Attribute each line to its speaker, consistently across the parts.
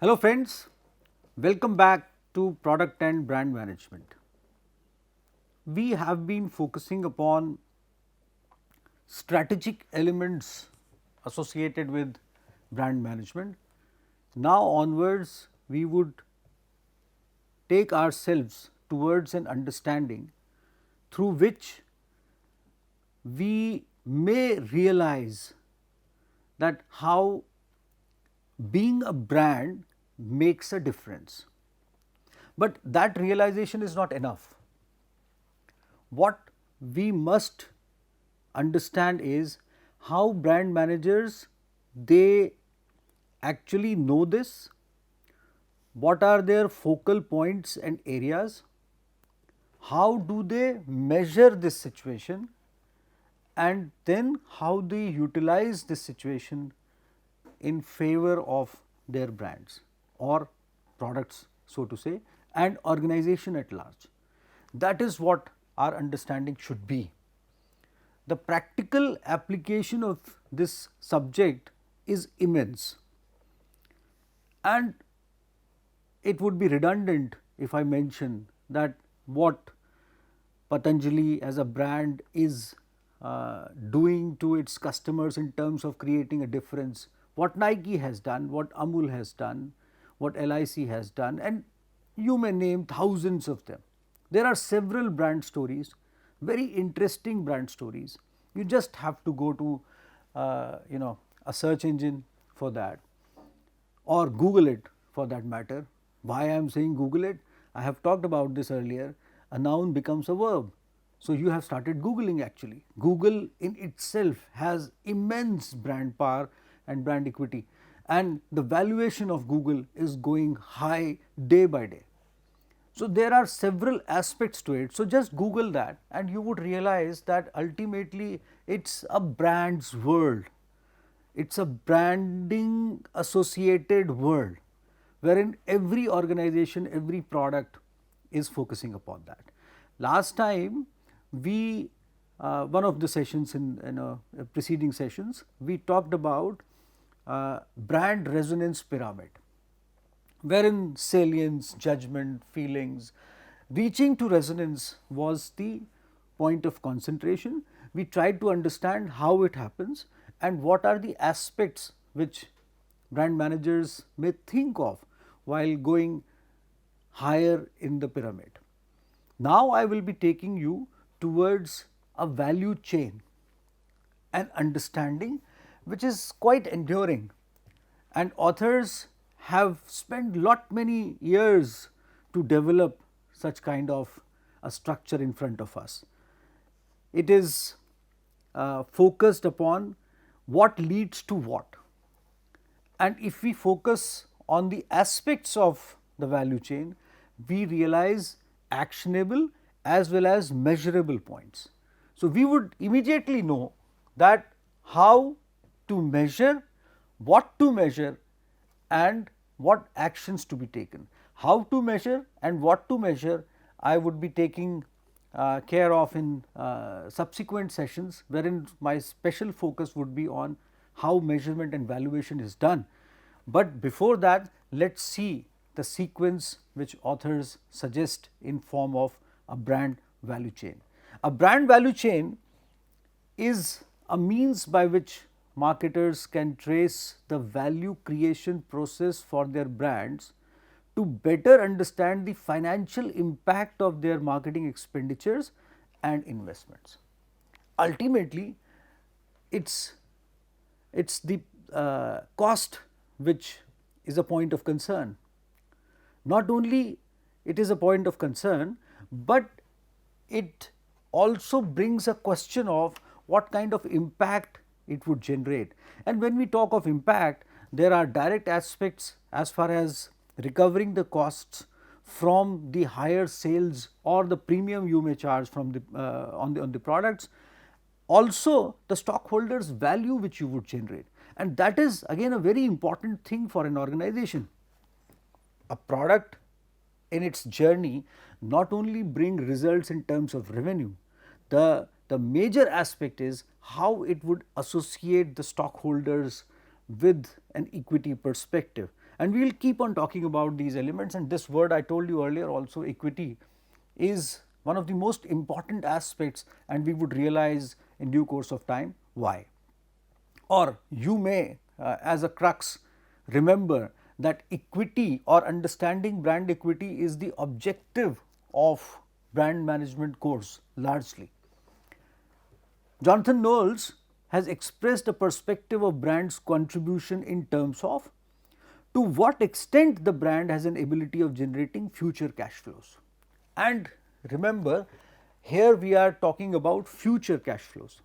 Speaker 1: Hello friends, welcome back to Product and Brand Management. We have been focusing upon strategic elements associated with brand management. Now onwards, we would take ourselves towards an understanding through which we may realize that how being a brand makes a difference. But that realization is not enough. What we must understand is how brand managers they actually know this, what are their focal points and areas, how do they measure this situation, and then how they utilize this situation in favor of their brands or products, so to say, and organization at large. That is what our understanding should be. The practical application of this subject is immense, and it would be redundant if I mention that what Patanjali as a brand is doing to its customers in terms of creating a difference, what Nike has done, what Amul has done, what LIC has done, and you may name thousands of them. There are several brand stories, very interesting brand stories. You just have to go to a search engine for that, or Google it for that matter. Why I am saying Google it? I have talked about this earlier. A noun becomes a verb. So you have started Googling actually. Google in itself has immense brand power and brand equity, and the valuation of Google is going high day by day. So there are several aspects to it. So just Google that and you would realize that ultimately it's a brand's world. It's a branding associated world wherein every organization, every product is focusing upon that. Last time we, one of the sessions in preceding sessions, we talked about brand resonance pyramid, wherein salience, judgment, feelings, reaching to resonance was the point of concentration. We tried to understand how it happens and what are the aspects which brand managers may think of while going higher in the pyramid. Now I will be taking you towards a value chain, an understanding which is quite enduring, and authors have spent lot many years to develop such kind of a structure in front of us. It is focused upon what leads to what, and if we focus on the aspects of the value chain, we realize actionable as well as measurable points. So we would immediately know that how to measure, what to measure, and what actions to be taken. How to measure and what to measure I would be taking care of in subsequent sessions, wherein my special focus would be on how measurement and valuation is done. But before that, let us see the sequence which authors suggest in form of a brand value chain. A brand value chain is a means by which marketers can trace the value creation process for their brands to better understand the financial impact of their marketing expenditures and investments. Ultimately, it's the cost which is a point of concern. Not only it is a point of concern, but it also brings a question of what kind of impact it would generate. And when we talk of impact, there are direct aspects as far as recovering the costs from the higher sales or the premium you may charge from the on the products, also the stockholders value which you would generate, and that is again a very important thing for an organization. A product in its journey not only bring results in terms of revenue, the major aspect is how it would associate the stockholders with an equity perspective, And we will keep on talking about these elements, and this word I told you earlier also, equity, is one of the most important aspects, and we would realize in due course of time why. Or you may, as a crux, remember that equity or understanding brand equity is the objective of brand management course largely. Jonathan Knowles has expressed a perspective of brand's contribution in terms of to what extent the brand has an ability of generating future cash flows. And remember, here we are talking about future cash flows.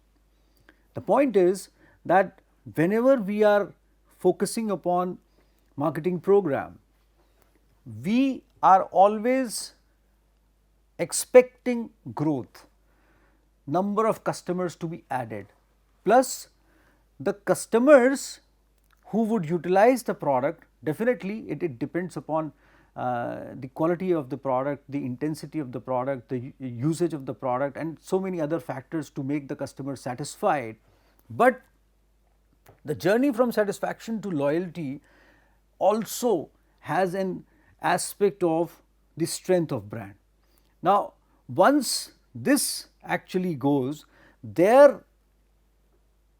Speaker 1: The point is that whenever we are focusing upon marketing program, we are always expecting growth, number of customers to be added, plus the customers who would utilize the product. Definitely it depends upon the quality of the product, the intensity of the product, the usage of the product, and so many other factors to make the customer satisfied. But the journey from satisfaction to loyalty also has an aspect of the strength of brand. Now, once this actually goes, there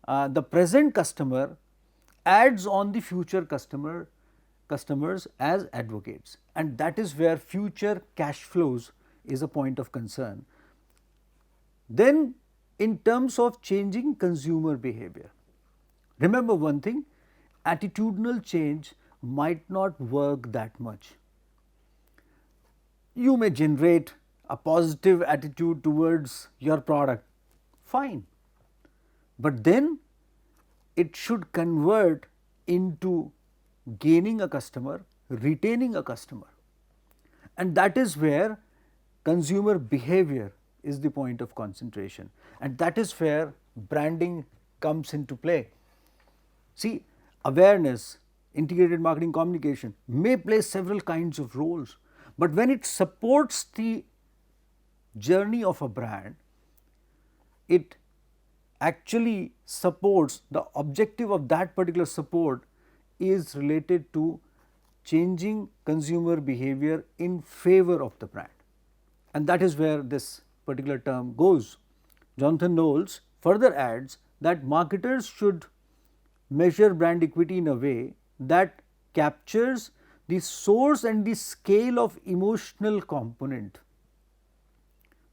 Speaker 1: the present customer adds on the future customers as advocates, and that is where future cash flows is a point of concern. Then, in terms of changing consumer behavior, remember one thing, attitudinal change might not work that much. You may generate a positive attitude towards your product, fine, but then it should convert into gaining a customer, retaining a customer, and that is where consumer behavior is the point of concentration, and that is where branding comes into play. See, awareness, integrated marketing communication may play several kinds of roles, but when it supports the journey of a brand, it actually supports, the objective of that particular support is related to changing consumer behavior in favor of the brand, and that is where this particular term goes. Jonathan Knowles further adds that marketers should measure brand equity in a way that captures the source and the scale of emotional component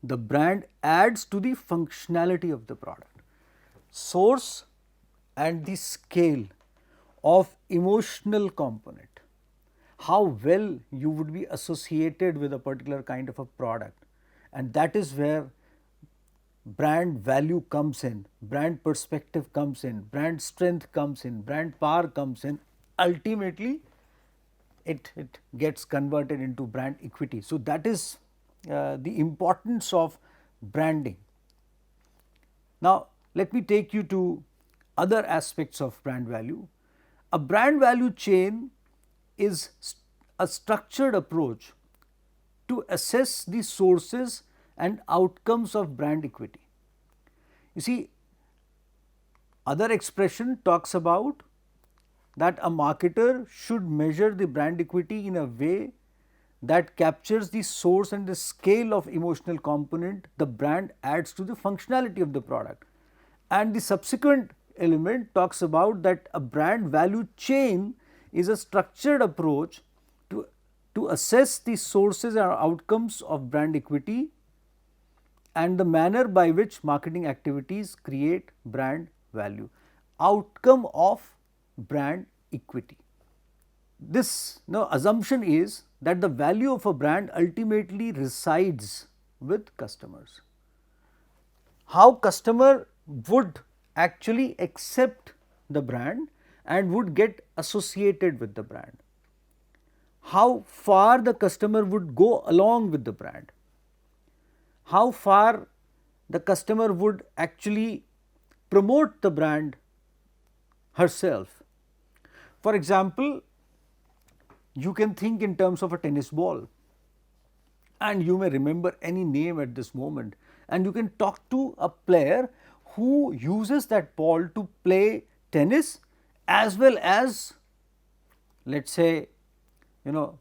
Speaker 1: the brand adds to the functionality of the product. Source and the scale of emotional component, how well you would be associated with a particular kind of a product, and that is where brand value comes in, brand perspective comes in, brand strength comes in, brand power comes in. Ultimately, it gets converted into brand equity. So, that is the importance of branding. Now, let me take you to other aspects of brand value. A brand value chain is a structured approach to assess the sources and outcomes of brand equity. You see, other expression talks about that a marketer should measure the brand equity in a way that captures the source and the scale of emotional component the brand adds to the functionality of the product. And the subsequent element talks about that a brand value chain is a structured approach to assess the sources and outcomes of brand equity and the manner by which marketing activities create brand value. Outcome of brand equity. This assumption is that the value of a brand ultimately resides with customers. How customer would actually accept the brand and would get associated with the brand. How far the customer would go along with the brand. How far the customer would actually promote the brand herself. For example, you can think in terms of a tennis ball, and you may remember any name at this moment, and you can talk to a player who uses that ball to play tennis as well as let us say, you know,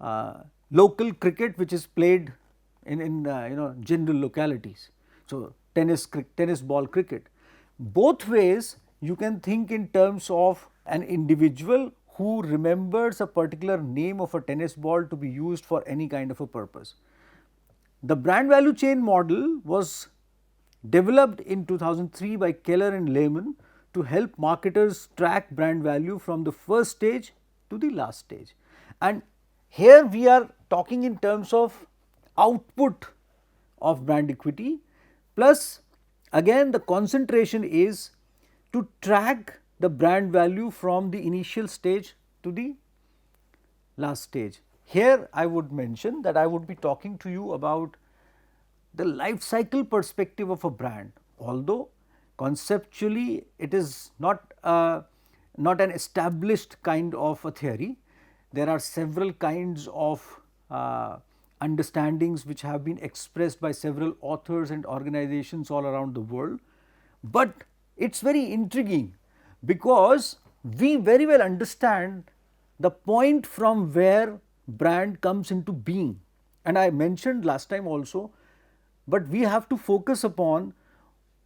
Speaker 1: uh, local cricket which is played in general localities. So, tennis ball cricket. Both ways you can think in terms of an individual who remembers a particular name of a tennis ball to be used for any kind of a purpose. The brand value chain model was developed in 2003 by Keller and Lehman to help marketers track brand value from the first stage to the last stage. And here we are talking in terms of output of brand equity, plus again the concentration is to track the brand value from the initial stage to the last stage. Here I would mention that I would be talking to you about the life cycle perspective of a brand, although conceptually it is not an established kind of a theory. There are several kinds of understandings which have been expressed by several authors and organizations all around the world, but it is very intriguing because we very well understand the point from where brand comes into being, and I mentioned last time also, but we have to focus upon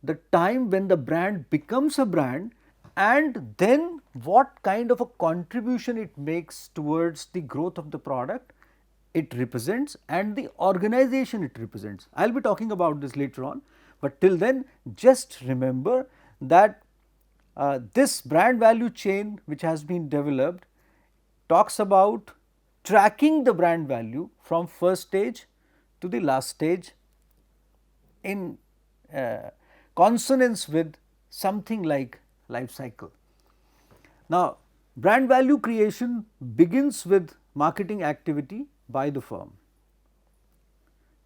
Speaker 1: the time when the brand becomes a brand and then what kind of a contribution it makes towards the growth of the product it represents and the organization it represents. I will be talking about this later on, but till then just remember that this brand value chain which has been developed talks about tracking the brand value from first stage to the last stage in consonance with something like life cycle. Now, brand value creation begins with marketing activity by the firm.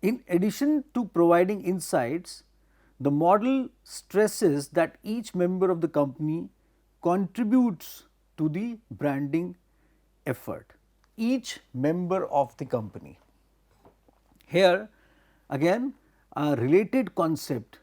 Speaker 1: In addition to providing insights, the model stresses that each member of the company contributes to the branding effort. Each member of the company. Here again a related concept,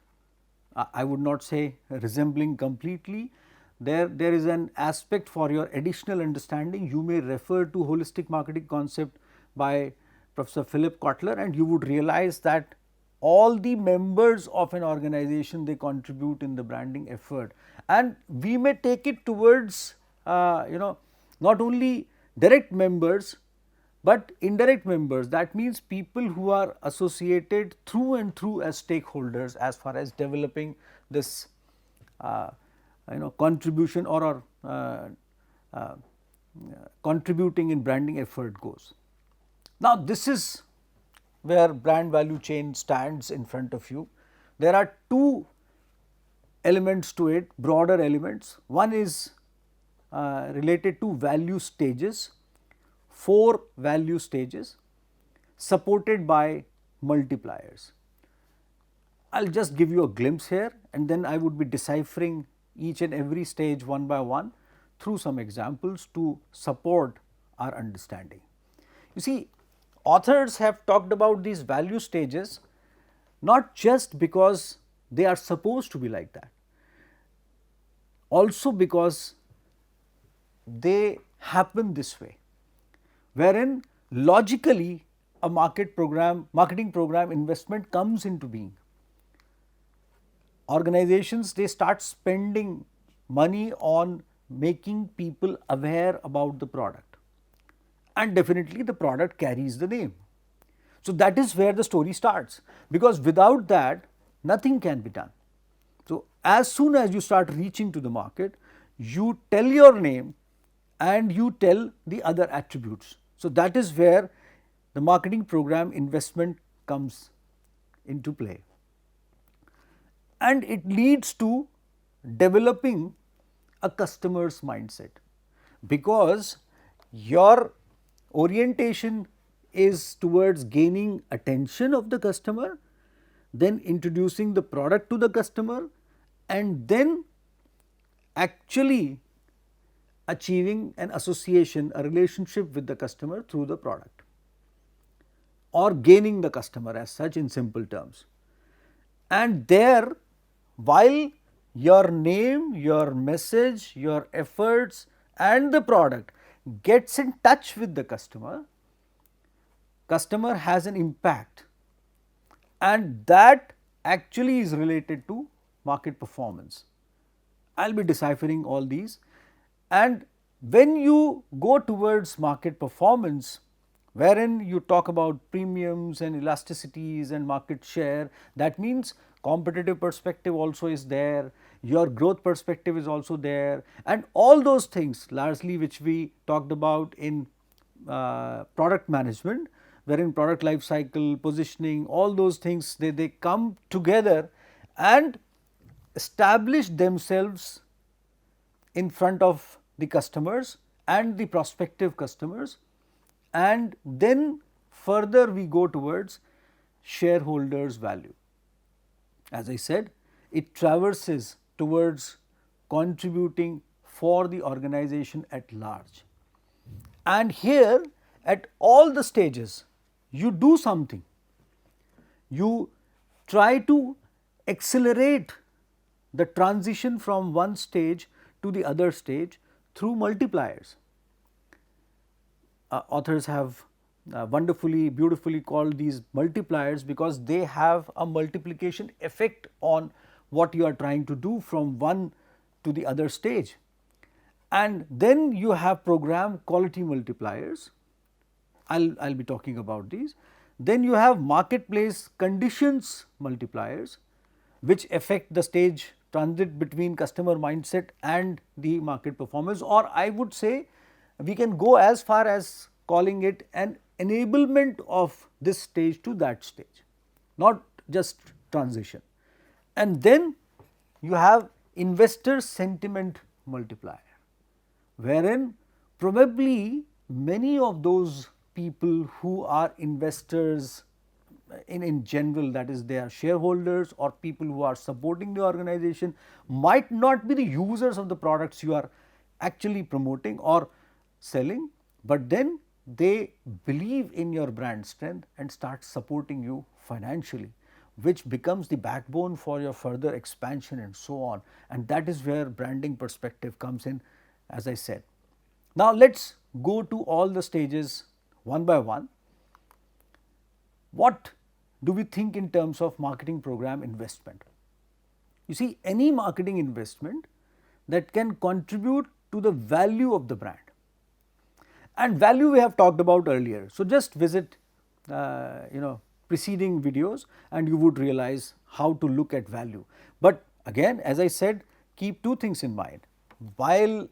Speaker 1: I would not say resembling completely, there is an aspect for your additional understanding. You may refer to holistic marketing concept by Professor Philip Kotler and you would realize that all the members of an organization, they contribute in the branding effort, and we may take it towards not only direct members but indirect members. That means people who are associated through and through as stakeholders as far as developing this contribution or contributing in branding effort goes. Now, this is where brand value chain stands in front of you. There are two elements to it, broader elements. One is related to value stages, 4 value stages supported by multipliers. I will just give you a glimpse here and then I would be deciphering each and every stage one by one through some examples to support our understanding. You see, authors have talked about these value stages not just because they are supposed to be like that, also because they happen this way, wherein logically a marketing program investment comes into being. Organizations, they start spending money on making people aware about the product, and definitely the product carries the name. So, that is where the story starts, because without that nothing can be done. So, as soon as you start reaching to the market, you tell your name and you tell the other attributes. So, that is where the marketing program investment comes into play, and it leads to developing a customer's mindset, because your orientation is towards gaining attention of the customer, then introducing the product to the customer, and then actually achieving an association, a relationship with the customer through the product, or gaining the customer as such in simple terms. And there, while your name, your message, your efforts and the product gets in touch with the customer, customer has an impact, and that actually is related to market performance. I will be deciphering all these, and when you go towards market performance, wherein you talk about premiums and elasticities and market share, that means competitive perspective also is there, your growth perspective is also there, and all those things largely which we talked about in product management, wherein product life cycle, positioning, all those things they come together and establish themselves in front of the customers and the prospective customers, and then further we go towards shareholders value. As I said, it traverses towards contributing for the organization at large. And here at all the stages you do something, you try to accelerate the transition from one stage to the other stage through multipliers. Authors have wonderfully, beautifully called these multipliers because they have a multiplication effect on what you are trying to do from one to the other stage. And then you have program quality multipliers, I'll be talking about these. Then you have marketplace conditions multipliers, which affect the stage transit between customer mindset and the market performance, or I would say we can go as far as calling it an enablement of this stage to that stage, not just transition. And then you have investor sentiment multiplier, wherein probably many of those people who are investors in general, that is they are shareholders or people who are supporting the organization, might not be the users of the products you are actually promoting or selling, but then they believe in your brand strength and start supporting you financially, which becomes the backbone for your further expansion and so on, and that is where branding perspective comes in, as I said. Now let us go to all the stages one by one. What do we think in terms of marketing program investment? You see, any marketing investment that can contribute to the value of the brand, and value we have talked about earlier. So just visit preceding videos and you would realize how to look at value. But again, as I said, keep two things in mind. While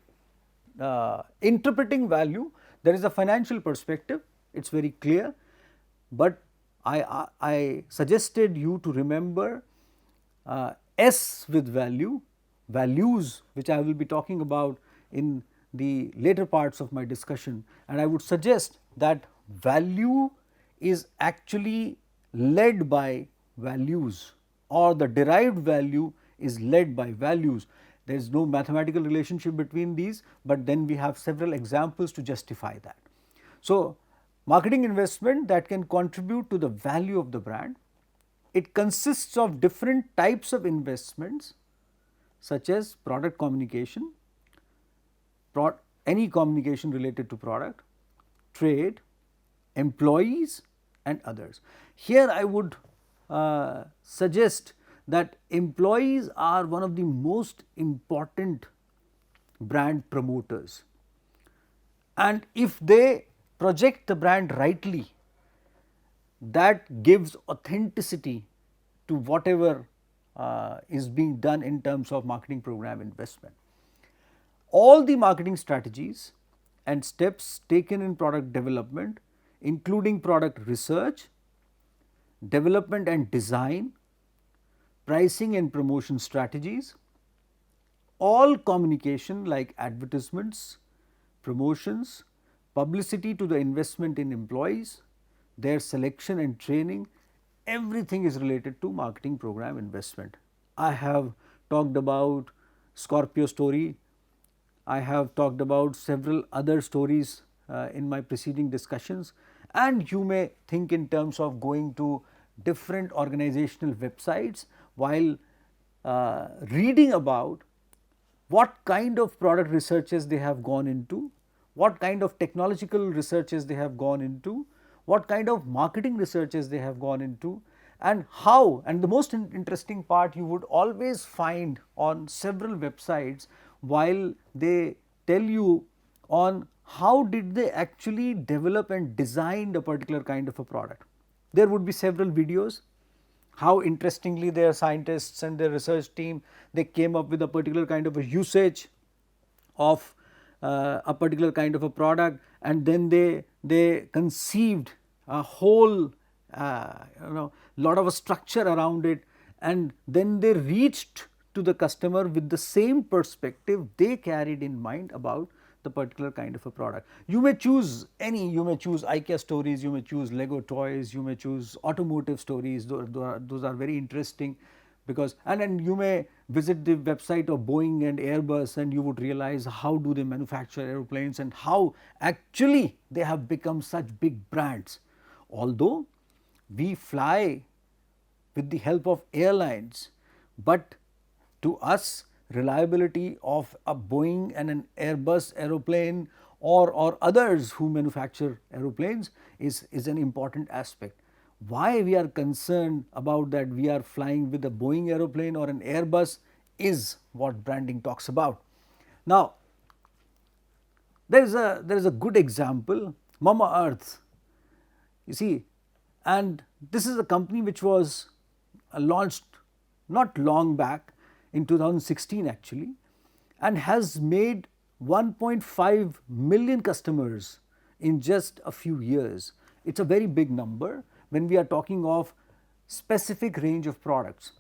Speaker 1: interpreting value, there is a financial perspective, it is very clear, but I suggested you to remember S with value, values, which I will be talking about in the later parts of my discussion, and I would suggest that value is actually led by values, or the derived value is led by values. There is no mathematical relationship between these, but then we have several examples to justify that. So, marketing investment that can contribute to the value of the brand, it consists of different types of investments such as product communication, any communication related to product, trade, employees and others. Here I would suggest that employees are one of the most important brand promoters, and if they project the brand rightly, that gives authenticity to whatever is being done in terms of marketing program investment. All the marketing strategies and steps taken in product development, including product research, development and design, pricing and promotion strategies, all communication like advertisements, promotions, publicity to the investment in employees, their selection and training, everything is related to marketing program investment. I have talked about Scorpio story, I have talked about several other stories in my preceding discussions, and you may think in terms of going to different organizational websites while reading about what kind of product researches they have gone into, what kind of technological researches they have gone into, what kind of marketing researches they have gone into, and how, and the most interesting part you would always find on several websites while they tell you on how did they actually develop and design a particular kind of a product. There would be several videos, how interestingly their scientists and their research team, they came up with a particular kind of a usage of a particular kind of a product, and then they conceived a whole lot of a structure around it, and then they reached to the customer with the same perspective they carried in mind about the particular kind of a product. You may choose any, you may choose IKEA stories, you may choose Lego toys, you may choose automotive stories, those are very interesting, because and then you may visit the website of Boeing and Airbus and you would realize how do they manufacture aeroplanes and how actually they have become such big brands. Although we fly with the help of airlines, but to us reliability of a Boeing and an Airbus aeroplane or others who manufacture aeroplanes is an important aspect. Why we are concerned about that we are flying with a Boeing aeroplane or an Airbus is what branding talks about. Now, there is a good example, Mama Earth. You see, and this is a company which was launched not long back in 2016 actually, and has made 1.5 million customers in just a few years. It's a very big number when we are talking of specific range of products.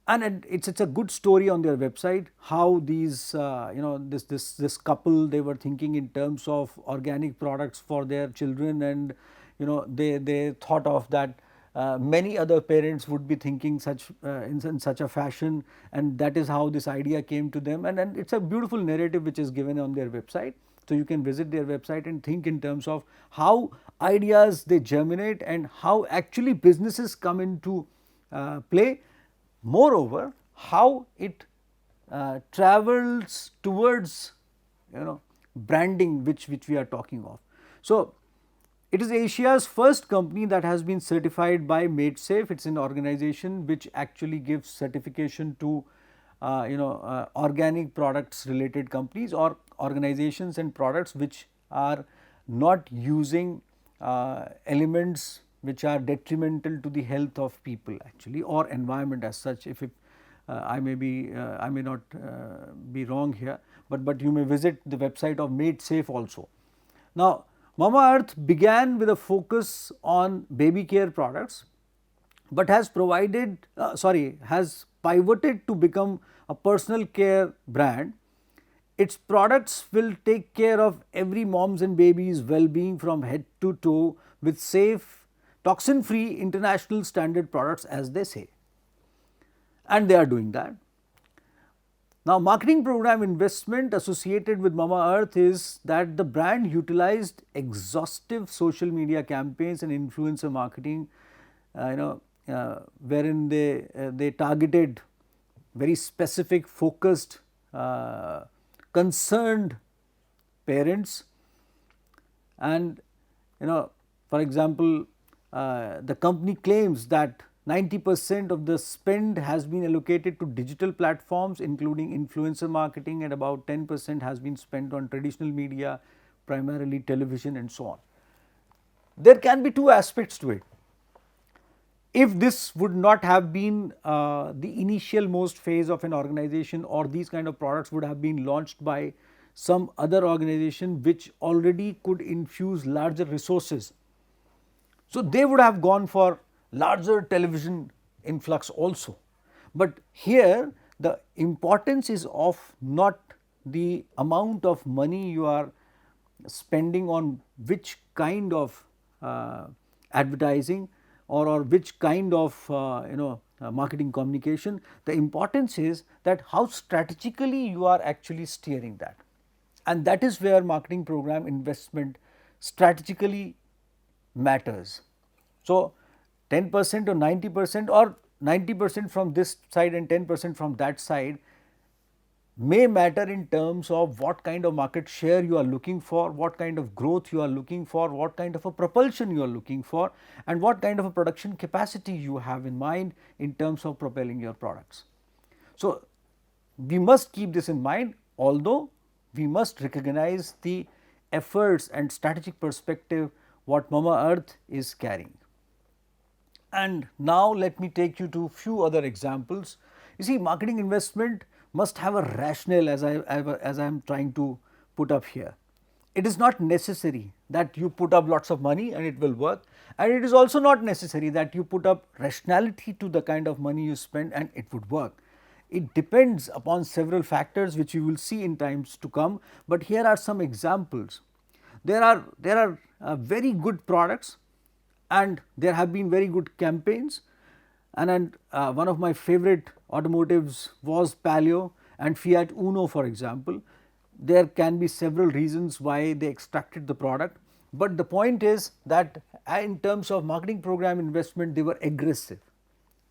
Speaker 1: And it's a good story on their website how these this couple, they were thinking in terms of organic products for their children, and they thought of that many other parents would be thinking such in such a fashion, and that is how this idea came to them, and it's a beautiful narrative which is given on their website. So you can visit their website and think in terms of how ideas they germinate and how actually businesses come into play. Moreover, how it travels towards branding which we are talking of. So it is Asia's first company that has been certified by MadeSafe. It's an organization which actually gives certification to organic products related companies or organizations and products which are not using elements which are detrimental to the health of people actually or environment as such. If I may not be wrong here, but you may visit the website of MadeSafe also. Now, Mama Earth began with a focus on baby care products, but has has pivoted to become a personal care brand. Its products will take care of every mom's and baby's well-being from head to toe with safe, toxin-free international standard products, as they say, and they are doing that. Now, marketing program investment associated with Mama Earth is that the brand utilized exhaustive social media campaigns and influencer marketing, wherein they targeted very specific, focused, concerned parents, and for example, the company claims that 90% of the spend has been allocated to digital platforms including influencer marketing, and about 10% has been spent on traditional media, primarily television and so on. There can be two aspects to it. If this would not have been the initial most phase of an organization, or these kind of products would have been launched by some other organization which already could infuse larger resources, so they would have gone for larger television influx also. But here the importance is of not the amount of money you are spending on which kind of advertising or which kind of marketing communication. The importance is that how strategically you are actually steering that, and that is where marketing program investment strategically matters. So 10% or 90% or 90% from this side and 10% from that side, may matter in terms of what kind of market share you are looking for, what kind of growth you are looking for, what kind of a propulsion you are looking for, and what kind of a production capacity you have in mind in terms of propelling your products. So, we must keep this in mind, although we must recognize the efforts and strategic perspective what Mama Earth is carrying. And now let me take you to few other examples. You see, marketing investment must have a rationale, as I am trying to put up here. It is not necessary that you put up lots of money and it will work, and it is also not necessary that you put up rationality to the kind of money you spend and it would work. It depends upon several factors which you will see in times to come, but here are some examples. There are very good products, and there have been very good campaigns, and one of my favorite automotives was Palio and Fiat Uno, for example. There can be several reasons why they extracted the product, but the point is that in terms of marketing program investment, they were aggressive.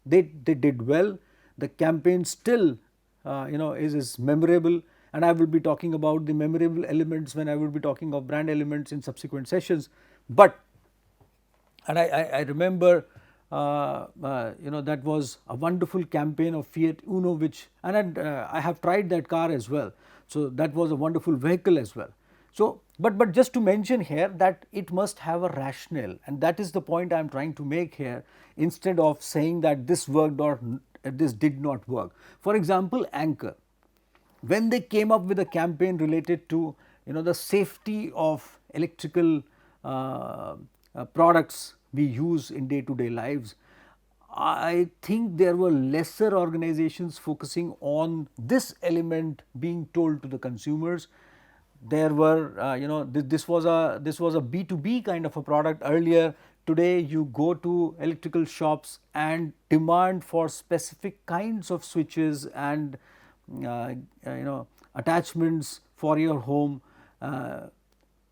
Speaker 1: They did well. The campaign still is memorable, and I will be talking about the memorable elements when I will be talking of brand elements in subsequent sessions. But and I remember that was a wonderful campaign of Fiat Uno, which I have tried that car as well. So, that was a wonderful vehicle as well. So, but just to mention here that it must have a rationale, and that is the point I am trying to make here, instead of saying that this worked or this did not work. For example, Anchor, when they came up with a campaign related to the safety of electrical products we use in day-to-day lives, I think there were lesser organizations focusing on this element being told to the consumers. There were this was a B2B kind of a product earlier. Today you go to electrical shops and demand for specific kinds of switches and attachments for your home,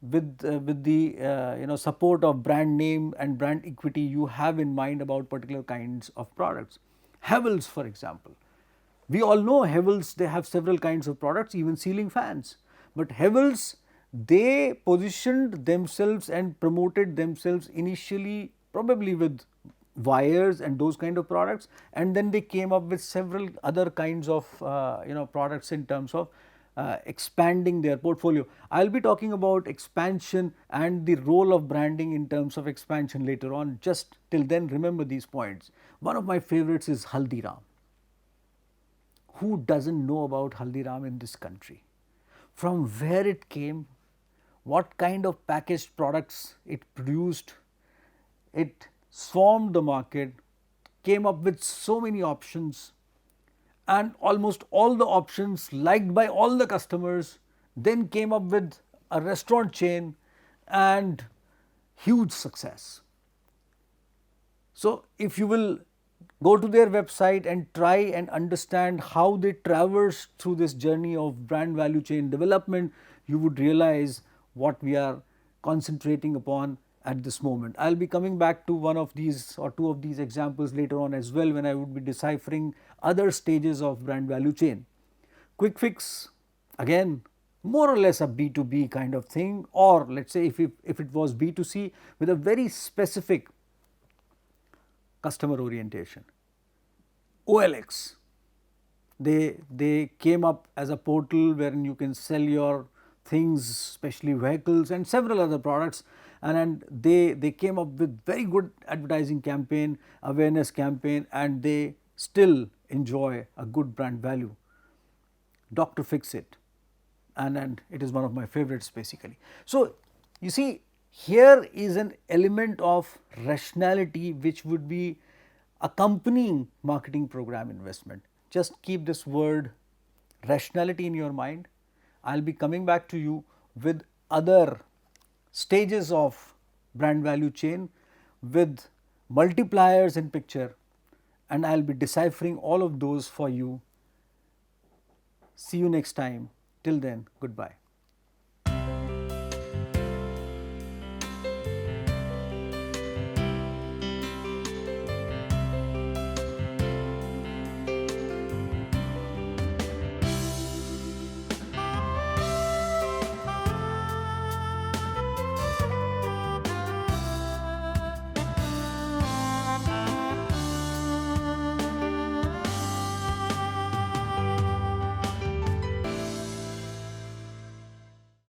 Speaker 1: with the support of brand name and brand equity you have in mind about particular kinds of products. Havells, for example, we all know Havells, they have several kinds of products, even ceiling fans, but Havells, they positioned themselves and promoted themselves initially probably with wires and those kind of products, and then they came up with several other kinds of products in terms of expanding their portfolio. I will be talking about expansion and the role of branding in terms of expansion later on. Just till then, remember these points. One of my favorites is Haldiram. Who doesn't know about Haldiram in this country? From where it came, what kind of packaged products it produced, it swarmed the market, came up with so many options, and almost all the options liked by all the customers, then came up with a restaurant chain and huge success. So, if you will go to their website and try and understand how they traverse through this journey of brand value chain development, you would realize what we are concentrating upon at this moment. I will be coming back to one of these or two of these examples later on as well, when I would be deciphering other stages of brand value chain. Quick fix, again, more or less a B2B kind of thing, or let us say if it was B2C with a very specific customer orientation. OLX, they came up as a portal wherein you can sell your things, especially vehicles and several other products, and they came up with very good advertising campaign, awareness campaign, and they still enjoy a good brand value. Dr. Fix-It, and it is one of my favorites basically. So, you see, here is an element of rationality which would be accompanying marketing program investment. Just keep this word rationality in your mind. I will be coming back to you with other stages of brand value chain with multipliers in picture, and I will be deciphering all of those for you. See you next time. Till then, goodbye.